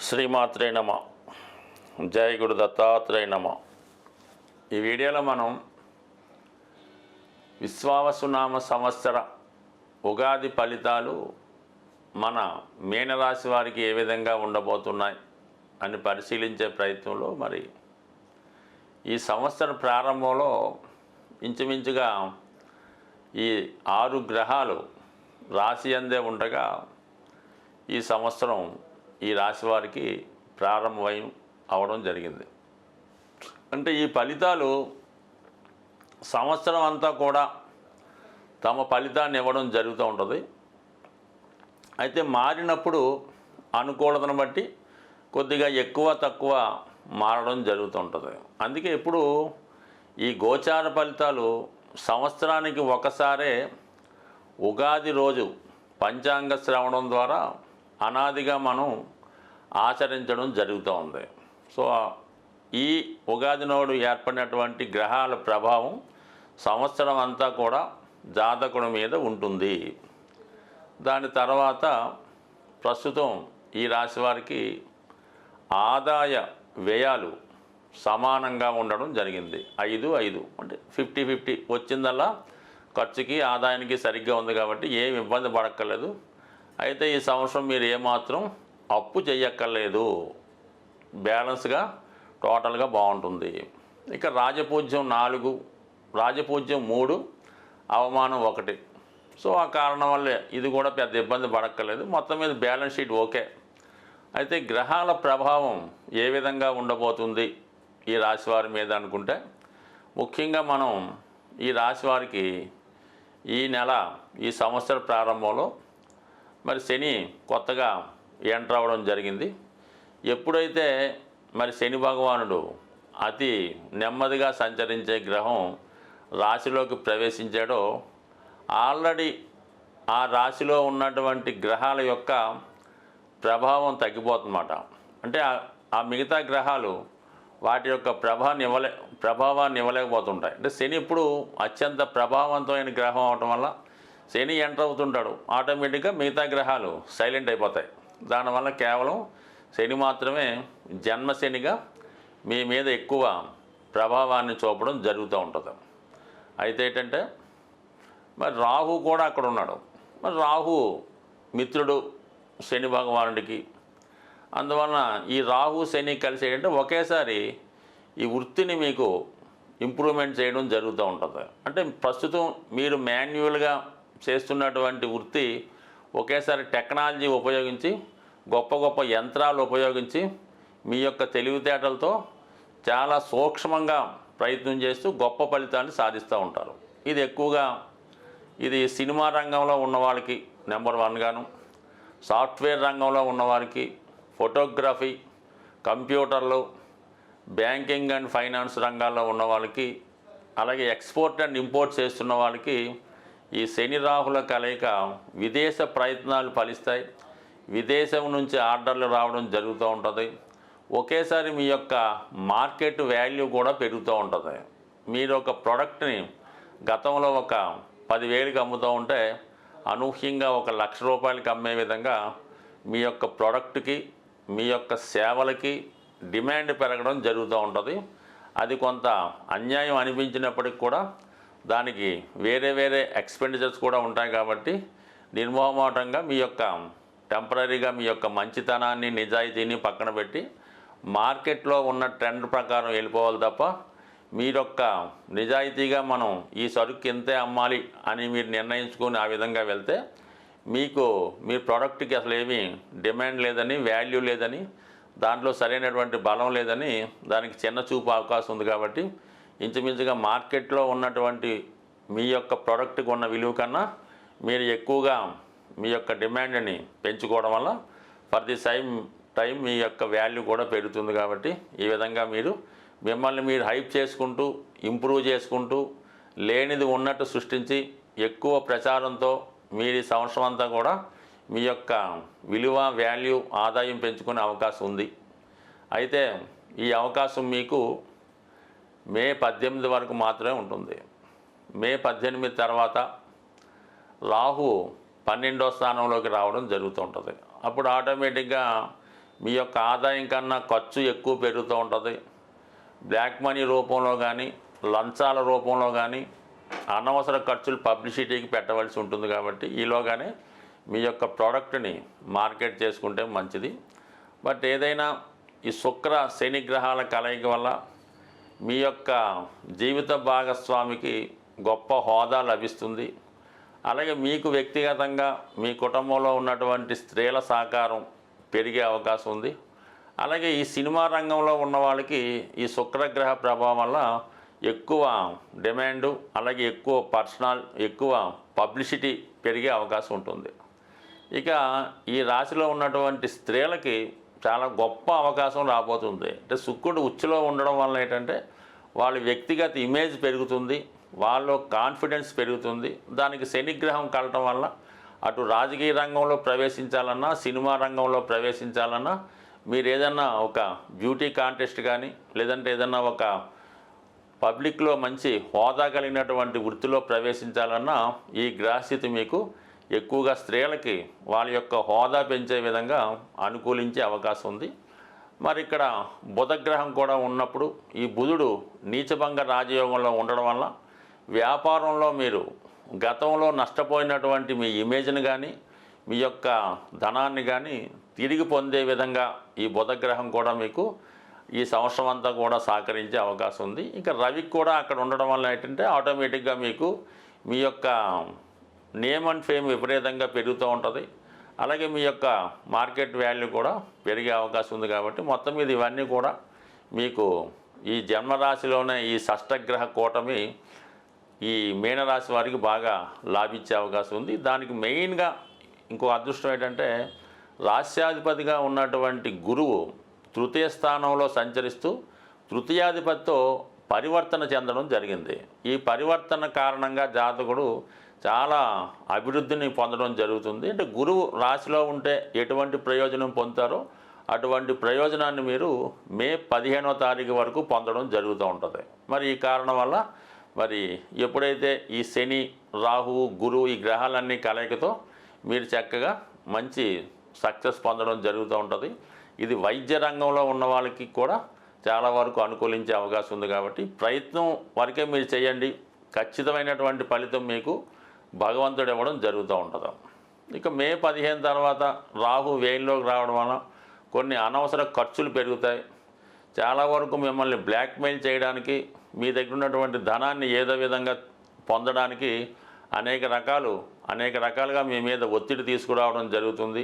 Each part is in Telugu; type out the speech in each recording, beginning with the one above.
శ్రీమాత్రే నమ. జై గురు దత్తాత్రేయ నమ. ఈ వీడియోలో మనం విశ్వావసునామ సంవత్సర ఉగాది ఫలితాలు మన మీనరాశి వారికి ఏ విధంగా ఉండబోతున్నాయి అని పరిశీలించే ప్రయత్నంలో మరి ఈ సంవత్సర ప్రారంభంలో ఇంచుమించుగా ఈ 6 గ్రహాలు రాశి అందే ఉండగా ఈ సంవత్సరం ఈ రాశి వారికి ప్రారంభమై అవడం జరిగింది. అంటే ఈ ఫలితాలు సంవత్సరం అంతా కూడా తమ ఫలితాన్ని ఇవ్వడం జరుగుతూ ఉంటుంది. అయితే మారినప్పుడు అనుకూలతను బట్టి కొద్దిగా ఎక్కువ తక్కువ మారడం జరుగుతుంటుంది. అందుకే ఇప్పుడు ఈ గోచార ఫలితాలు సంవత్సరానికి ఒకసారే ఉగాది రోజు పంచాంగ శ్రవణం ద్వారా అనాదిగా మనం ఆచరించడం జరుగుతూ ఉంది. సో ఈ ఉగాది నాడు ఏర్పడినటువంటి గ్రహాల ప్రభావం సంవత్సరం అంతా కూడా జాతకుడి మీద ఉంటుంది. దాని తర్వాత ప్రస్తుతం ఈ రాశి వారికి ఆదాయ వ్యయాలు సమానంగా ఉండడం జరిగింది. 5-5 అంటే 50-50 వచ్చిందల్లా ఖర్చుకి ఆదాయానికి సరిగ్గా ఉంది కాబట్టి ఏం ఇబ్బంది పడక్కర్లేదు. అయితే ఈ సంవత్సరం మీరు ఏమాత్రం అప్పు చేయక్కర్లేదు, బ్యాలెన్స్గా టోటల్గా బాగుంటుంది. ఇక రాజపూజ్యం 4, రాజపూజ్యం 3, అవమానం 1. సో ఆ కారణం వల్లే ఇది కూడా పెద్ద ఇబ్బంది పడక్కర్లేదు. మొత్తం మీద బ్యాలెన్స్ షీట్ ఓకే. అయితే గ్రహాల ప్రభావం ఏ విధంగా ఉండబోతుంది ఈ రాశివారి మీద అనుకుంటే, ముఖ్యంగా మనం ఈ రాశివారికి ఈ నెల ఈ సంవత్సర ప్రారంభంలో మరి శని కొత్తగా ఎంటర్ అవ్వడం జరిగింది. ఎప్పుడైతే మరి శని భగవానుడు అతి నెమ్మదిగా సంచరించే గ్రహం రాశిలోకి ప్రవేశించాడో ఆల్రెడీ ఆ రాశిలో ఉన్నటువంటి గ్రహాల యొక్క ప్రభావం తగ్గిపోతుందన్నమాట. అంటే ఆ మిగతా గ్రహాలు వాటి యొక్క ప్రభావాన్ని ఇవ్వలేకపోతుంటాయి. అంటే శని ఇప్పుడు అత్యంత ప్రభావవంతమైన గ్రహం అవటం వల్ల శని ఎంటర్ అవుతుంటాడు, ఆటోమేటిక్గా మిగతా గ్రహాలు సైలెంట్ అయిపోతాయి. దానివల్ల కేవలం శని మాత్రమే జన్మశనిగా మీ మీద ఎక్కువ ప్రభావాన్ని చూపడం జరుగుతూ ఉంటుంది. అయితే ఏంటంటే మరి రాహు కూడా అక్కడ ఉన్నాడు. మరి రాహు మిత్రుడు శని భగవానుడికి. అందువలన ఈ రాహు శని కలిసి ఏంటంటే ఒకేసారి ఈ వృత్తిని మీకు ఇంప్రూవ్మెంట్ చేయడం జరుగుతూ ఉంటుంది. అంటే ప్రస్తుతం మీరు మాన్యువల్గా చేస్తున్నటువంటి వృత్తి ఒకేసారి టెక్నాలజీ ఉపయోగించి గొప్ప గొప్ప యంత్రాలు ఉపయోగించి మీ యొక్క తెలివితేటలతో చాలా సూక్ష్మంగా ప్రయత్నం చేస్తూ గొప్ప ఫలితాన్ని సాధిస్తూ ఉంటారు. ఇది ఎక్కువగా ఇది సినిమా రంగంలో ఉన్న వాళ్ళకి నెంబర్ 1 గాను, సాఫ్ట్వేర్ రంగంలో ఉన్నవారికి, ఫోటోగ్రఫీ, కంప్యూటర్లు, బ్యాంకింగ్ అండ్ ఫైనాన్స్ రంగాల్లో ఉన్న వాళ్ళకి, అలాగే ఎక్స్పోర్ట్ అండ్ ఇంపోర్ట్ చేస్తున్న వాళ్ళకి ఈ శని రాహుల కలయిక విదేశ ప్రయత్నాలు ఫలిస్తాయి. విదేశం నుంచి ఆర్డర్లు రావడం జరుగుతూ ఉంటుంది. ఒకేసారి మీ యొక్క మార్కెట్ వాల్యూ కూడా పెరుగుతూ ఉంటుంది. మీరు ఒక ప్రోడక్ట్ని గతంలో ఒక 10,000కి అమ్ముతూ ఉంటే అనూహ్యంగా ఒక 1,00,000 రూపాయలకి అమ్మే విధంగా మీ యొక్క ప్రోడక్ట్కి, మీ యొక్క సేవలకి డిమాండ్ పెరగడం జరుగుతూ ఉంటుంది. అది కొంత అన్యాయం అనిపించినప్పటికి కూడా దానికి వేరే వేరే ఎక్స్పెండిచర్స్ కూడా ఉంటాయి. కాబట్టి నిర్మోహమాటంగా మీ యొక్క టెంపరీగా మీ యొక్క మంచితనాన్ని, నిజాయితీని పక్కన పెట్టి మార్కెట్లో ఉన్న ట్రెండ్ ప్రకారం వెళ్ళిపోవాలి తప్ప మీరొక్క నిజాయితీగా మనం ఈ సరుకు ఇంతే అమ్మాలి అని మీరు నిర్ణయించుకొని ఆ విధంగా వెళ్తే మీకు మీ ప్రోడక్ట్కి అసలు ఏమీ డిమాండ్ లేదని, వాల్యూ లేదని, దాంట్లో సరైనటువంటి బలం లేదని దానికి చిన్న చూపు అవకాశం ఉంది. కాబట్టి ఇంచుమించుగా మార్కెట్లో ఉన్నటువంటి మీ యొక్క ప్రోడక్ట్కి ఉన్న విలువ కన్నా మీరు ఎక్కువగా మీ యొక్క డిమాండ్ని పెంచుకోవడం వల్ల ఫర్ ది టైం మీ యొక్క వాల్యూ కూడా పెరుగుతుంది. కాబట్టి ఈ విధంగా మీరు మిమ్మల్ని మీరు హైప్ చేసుకుంటూ, ఇంప్రూవ్ చేసుకుంటూ, లేనిది ఉన్నట్టు సృష్టించి ఎక్కువ ప్రచారంతో మీరు ఈ సంవత్సరం అంతా కూడా మీ యొక్క విలువ, వాల్యూ, ఆదాయం పెంచుకునే అవకాశం ఉంది. అయితే ఈ అవకాశం మీకు మే 18 వరకు మాత్రమే ఉంటుంది. మే 18 తర్వాత రాహు 12వ స్థానంలోకి రావడం జరుగుతూ ఉంటుంది. అప్పుడు ఆటోమేటిక్గా మీ యొక్క ఆదాయం కన్నా ఖర్చు ఎక్కువ పెరుగుతూ ఉంటుంది. బ్లాక్ మనీ రూపంలో కానీ, లంచాల రూపంలో కానీ అనవసర ఖర్చులు పబ్లిసిటీకి పెట్టవలసి ఉంటుంది. కాబట్టి ఈలోగానే మీ యొక్క ప్రోడక్ట్ని మార్కెట్ చేసుకుంటే మంచిది. బట్ ఏదైనా ఈ శుక్ర శని గ్రహాల కలయిక వల్ల మీ యొక్క జీవిత భాగస్వామికి గొప్ప హోదా లభిస్తుంది. అలాగే మీకు వ్యక్తిగతంగా మీ కుటుంబంలో ఉన్నటువంటి స్త్రీల సహకారం పెరిగే అవకాశం ఉంది. అలాగే ఈ సినిమా రంగంలో ఉన్న వాళ్ళకి ఈ శుక్రగ్రహ ప్రభావం వల్ల ఎక్కువ డిమాండు, అలాగే ఎక్కువ పబ్లిసిటీ పెరిగే అవకాశం ఉంటుంది. ఇక ఈ రాశిలో ఉన్నటువంటి స్త్రీలకి చాలా గొప్ప అవకాశం రాబోతుంది. అంటే శుక్రుడు ఉచ్చులో ఉండడం వల్ల ఏంటంటే వాళ్ళ వ్యక్తిగత ఇమేజ్ పెరుగుతుంది, వాళ్ళ కాన్ఫిడెన్స్ పెరుగుతుంది. దానికి శనిగ్రహం కలటం వల్ల అటు రాజకీయ రంగంలో ప్రవేశించాలన్నా, సినిమా రంగంలో ప్రవేశించాలన్నా, మీరు ఏదన్నా ఒక బ్యూటీ కాంటెస్ట్ కానీ, లేదంటే ఏదన్నా ఒక పబ్లిక్లో మంచి హోదా కలిగినటువంటి వృత్తిలో ప్రవేశించాలన్నా ఈ గ్రహస్థితి మీకు ఎక్కువగా స్త్రీలకి వాళ్ళ యొక్క హోదా పెంచే విధంగా అనుకూలించే అవకాశం ఉంది. మరి ఇక్కడ బుధగ్రహం కూడా ఉన్నప్పుడు ఈ బుధుడు నీచభంగ రాజయోగంలో ఉండడం వల్ల వ్యాపారంలో మీరు గతంలో నష్టపోయినటువంటి మీ ఇమేజ్ని కానీ, మీ యొక్క ధనాన్ని కానీ తిరిగి పొందే విధంగా ఈ బుధగ్రహం కూడా మీకు ఈ సంవత్సరం అంతా కూడా సహకరించే అవకాశం ఉంది. ఇక రవికి కూడా అక్కడ ఉండడం వల్ల ఏంటంటే ఆటోమేటిక్గా మీకు మీ యొక్క నేమ్ అండ్ ఫేమ్ విపరీతంగా పెరుగుతూ ఉంటుంది. అలాగే మీ యొక్క మార్కెట్ వాల్యూ కూడా పెరిగే అవకాశం ఉంది. కాబట్టి మొత్తం మీద ఇవన్నీ కూడా మీకు ఈ జన్మరాశిలోనే ఈ షష్టగ్రహ కూటమి ఈ మీనరాశి వారికి బాగా లాభించే అవకాశం ఉంది. దానికి మెయిన్గా ఇంకో అదృష్టం ఏంటంటే రాస్యాధిపతిగా ఉన్నటువంటి గురువు తృతీయ స్థానంలో సంచరిస్తూ తృతీయాధిపతితో పరివర్తన చెందడం జరిగింది. ఈ పరివర్తన కారణంగా జాతకుడు చాలా అభివృద్ధిని పొందడం జరుగుతుంది. అంటే గురువు రాశిలో ఉంటే ఎటువంటి ప్రయోజనం పొందుతారో అటువంటి ప్రయోజనాన్ని మీరు మే 15వ తారీఖు వరకు పొందడం జరుగుతూ ఉంటుంది. మరి ఈ కారణం వల్ల మరి ఎప్పుడైతే ఈ శని, రాహువు, గురువు ఈ గ్రహాలన్నీ కలయికతో మీరు చక్కగా మంచి సక్సెస్ పొందడం జరుగుతూ ఉంటుంది. ఇది వైద్య రంగంలో ఉన్న వాళ్ళకి కూడా చాలా వరకు అనుకూలించే అవకాశం ఉంది. కాబట్టి ప్రయత్నం వరకే మీరు చేయండి, ఖచ్చితమైనటువంటి ఫలితం మీకు భగవంతుడు ఇవ్వడం జరుగుతూ ఉంటుంది. ఇక మే 15 తర్వాత రాహు వ్యయంలోకి రావడం వల్ల కొన్ని అనవసర ఖర్చులు పెరుగుతాయి. చాలా వరకు మిమ్మల్ని బ్లాక్మెయిల్ చేయడానికి, మీ దగ్గర ఉన్నటువంటి ధనాన్ని ఏదో విధంగా పొందడానికి అనేక రకాలుగా మీ మీద ఒత్తిడి తీసుకురావడం జరుగుతుంది.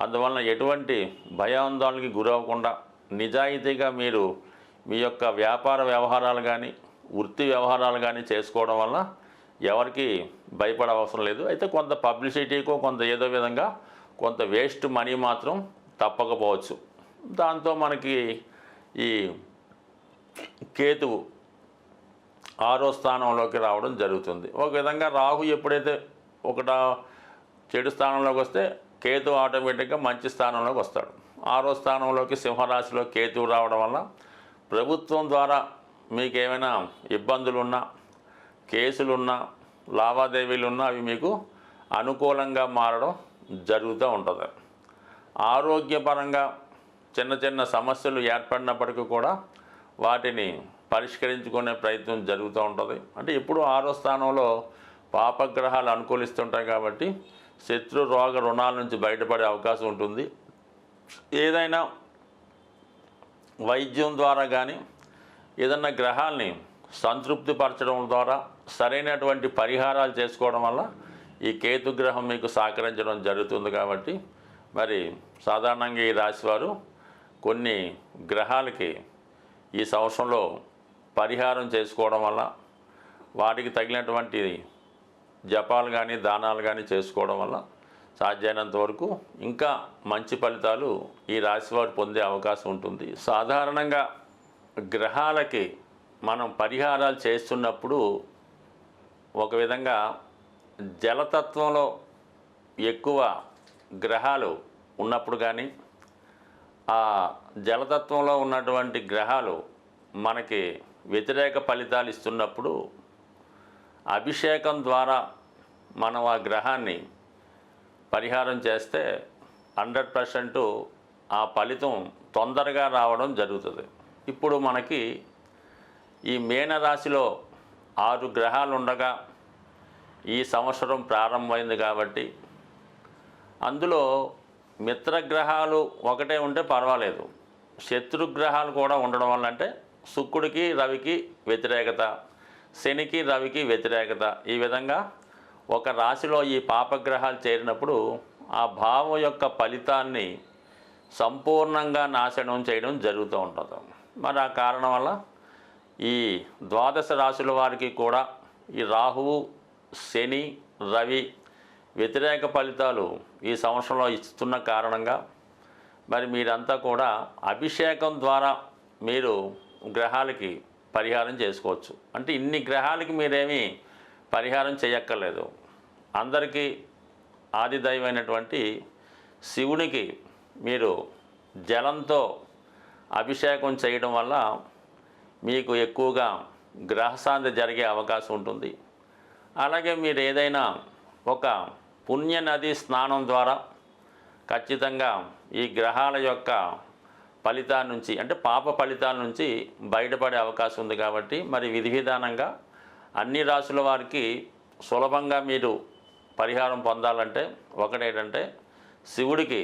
అందువలన ఎటువంటి భయాందోళనకి గురవ్వకుండా నిజాయితీగా మీరు మీ యొక్క వ్యాపార వ్యవహారాలు కానీ, వృత్తి వ్యవహారాలు కానీ చేసుకోవడం వల్ల ఎవరికి భయపడే అవసరం లేదు. అయితే కొంత పబ్లిసిటీకో కొంత ఏదో విధంగా కొంత వేస్ట్ మనీ మాత్రం తప్పకపోవచ్చు. దాంతో మనకి ఈ కేతువు 6వ స్థానంలోకి రావడం జరుగుతుంది. ఒక విధంగా రాహు ఎప్పుడైతే చెడు స్థానంలోకి వస్తే కేతు ఆటోమేటిక్గా మంచి స్థానంలోకి వస్తాడు. 6వ స్థానంలోకి సింహరాశిలో కేతువు రావడం వల్ల ప్రభుత్వం ద్వారా మీకు ఏమైనా ఇబ్బందులున్నా, కేసులున్నా, లావాదేవీలున్నా అవి మీకు అనుకూలంగా మారడం జరుగుతూ ఉంటుంది. ఆరోగ్యపరంగా చిన్న సమస్యలు ఏర్పడినప్పటికీ కూడా వాటిని పరిష్కరించుకునే ప్రయత్నం జరుగుతూ ఉంటుంది. అంటే ఎప్పుడు 6వ స్థానంలో పాపగ్రహాలు అనుకూలిస్తుంటాయి కాబట్టి శత్రు రోగ రుణాల నుంచి బయటపడే అవకాశం ఉంటుంది. ఏదైనా వైద్యం ద్వారా కానీ ఏదన్నా గ్రహాల్ని సంతృప్తిపరచడం ద్వారా సరైనటువంటి పరిహారాలు చేసుకోవడం వల్ల ఈ కేతుగ్రహం మీకు సహకరించడం జరుగుతుంది. కాబట్టి మరి సాధారణంగా ఈ రాశివారు కొన్ని గ్రహాలకి ఈ సంవత్సరంలో పరిహారం చేసుకోవడం వల్ల వాటికి తగినటువంటి జపాలు కానీ దానాలు కానీ చేసుకోవడం వల్ల సాధ్యమైనంత వరకు ఇంకా మంచి ఫలితాలు ఈ రాశివారు పొందే అవకాశం ఉంటుంది. సాధారణంగా గ్రహాలకి మనం పరిహారాలు చేస్తున్నప్పుడు ఒక విధంగా జలతత్వంలో ఎక్కువ గ్రహాలు ఉన్నప్పుడు కానీ ఆ జలతత్వంలో ఉన్నటువంటి గ్రహాలు మనకి వ్యతిరేక ఫలితాలు ఇస్తున్నప్పుడు అభిషేకం ద్వారా మనం ఆ గ్రహాన్ని పరిహారం చేస్తే 100% ఆ ఫలితం తొందరగా రావడం జరుగుతుంది. ఇప్పుడు మనకి ఈ మీనరాశిలో 6 గ్రహాలు ఉండగా ఈ సంవత్సరం ప్రారంభమైంది కాబట్టి అందులో మిత్రగ్రహాలు ఒకటే ఉంటే పర్వాలేదు, శత్రుగ్రహాలు కూడా ఉండడం వల్ల, అంటే శుక్రుడికి రవికి వ్యతిరేకత, శనికి రవికి వ్యతిరేకత, ఈ విధంగా ఒక రాశిలో ఈ పాపగ్రహాలు చేరినప్పుడు ఆ భావం యొక్క ఫలితాన్ని సంపూర్ణంగా నాశనం చేయడం జరుగుతూ ఉంటుంది. మరి ఆ కారణం వల్ల ఈ ద్వాదశ రాశుల వారికి కూడా ఈ రాహువు, శని, రవి వ్యతిరేక ఫలితాలు ఈ సంవత్సరంలో ఇస్తున్న కారణంగా మరి మీరంతా కూడా అభిషేకం ద్వారా మీరు గ్రహాలకి పరిహారం చేసుకోవచ్చు. అంటే ఇన్ని గ్రహాలకి మీరేమీ పరిహారం చేయక్కర్లేదు. అందరికీ ఆదిదైవమైనటువంటి శివునికి మీరు జలంతో అభిషేకం చేయడం వల్ల మీకు ఎక్కువగా గ్రహశాంతి జరిగే అవకాశం ఉంటుంది. అలాగే మీరు ఏదైనా ఒక పుణ్య నది స్నానం ద్వారా ఖచ్చితంగా ఈ గ్రహాల యొక్క ఫలితాల నుంచి, అంటే పాప ఫలితాల నుంచి బయటపడే అవకాశం ఉంది. కాబట్టి మరి విధి విధానంగా అన్ని రాశుల వారికి సులభంగా మీరు పరిహారం పొందాలంటే ఒకటేంటంటే శివుడికి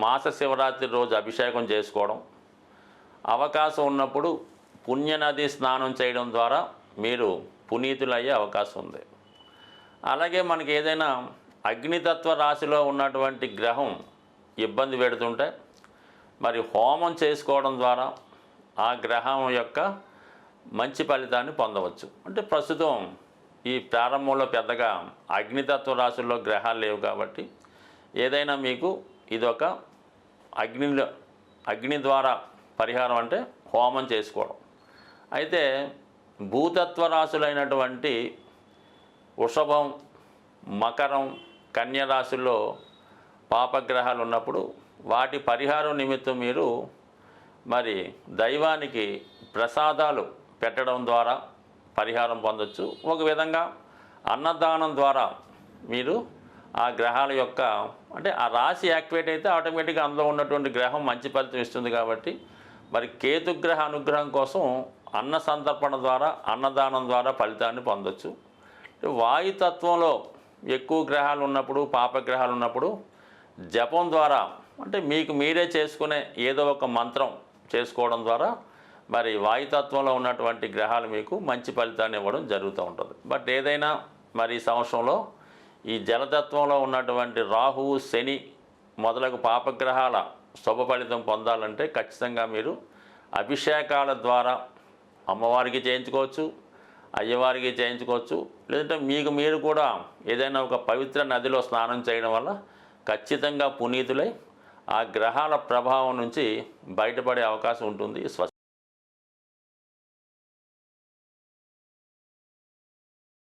మాస శివరాత్రి రోజు అభిషేకం చేసుకోవడం, అవకాశం ఉన్నప్పుడు పుణ్యనది స్నానం చేయడం ద్వారా మీరు పునీతులయ్యే అవకాశం ఉంది. అలాగే మనకి ఏదైనా అగ్నితత్వ రాశిలో ఉన్నటువంటి గ్రహం ఇబ్బంది పెడుతుంటే మరి హోమం చేసుకోవడం ద్వారా ఆ గ్రహం యొక్క మంచి ఫలితాన్ని పొందవచ్చు. అంటే ప్రస్తుతం ఈ ప్రారంభంలో పెద్దగా అగ్నితత్వ రాశుల్లో గ్రహాలు లేవు కాబట్టి ఏదైనా మీకు ఇదొక అగ్ని ద్వారా పరిహారం, అంటే హోమం చేసుకోవడం. అయితే భూతత్వ రాశులైనటువంటి వృషభం, మకరం, కన్య రాశుల్లో పాపగ్రహాలు ఉన్నప్పుడు వాటి పరిహారం నిమిత్తం మీరు మరి దైవానికి ప్రసాదాలు పెట్టడం ద్వారా పరిహారం పొందొచ్చు. ఒక విధంగా అన్నదానం ద్వారా మీరు ఆ గ్రహాల యొక్క, అంటే ఆ రాశి యాక్టివేట్ అయితే ఆటోమేటిక్గా అందులో ఉన్నటువంటి గ్రహం మంచి ఫలితం ఇస్తుంది. కాబట్టి మరి కేతుగ్రహ అనుగ్రహం కోసం అన్న సంతర్పణ ద్వారా, అన్నదానం ద్వారా ఫలితాన్ని పొందొచ్చు. వాయుతత్వంలో ఎక్కువ గ్రహాలు ఉన్నప్పుడు, పాపగ్రహాలు ఉన్నప్పుడు జపం ద్వారా, అంటే మీకు మీరే చేసుకునే ఏదో ఒక మంత్రం చేసుకోవడం ద్వారా మరి వాయుతత్వంలో ఉన్నటువంటి గ్రహాలు మీకు మంచి ఫలితాన్ని ఇవ్వడం జరుగుతూ ఉంటుంది. బట్ ఏదైనా మరి ఈ సంవత్సరంలో ఈ జలతత్వంలో ఉన్నటువంటి రాహువు, శని మొదలగు పాపగ్రహాల శుభ ఫలితం పొందాలంటే ఖచ్చితంగా మీరు అభిషేకాల ద్వారా అమ్మవారికి చేయించుకోవచ్చు, అయ్యవారికి చేయించుకోవచ్చు. లేదంటే మీకు మీరు కూడా ఏదైనా ఒక పవిత్ర నదిలో స్నానం చేయడం వల్ల ఖచ్చితంగా పునీతులై ఆ గ్రహాల ప్రభావం నుంచి బయటపడే అవకాశం ఉంటుంది.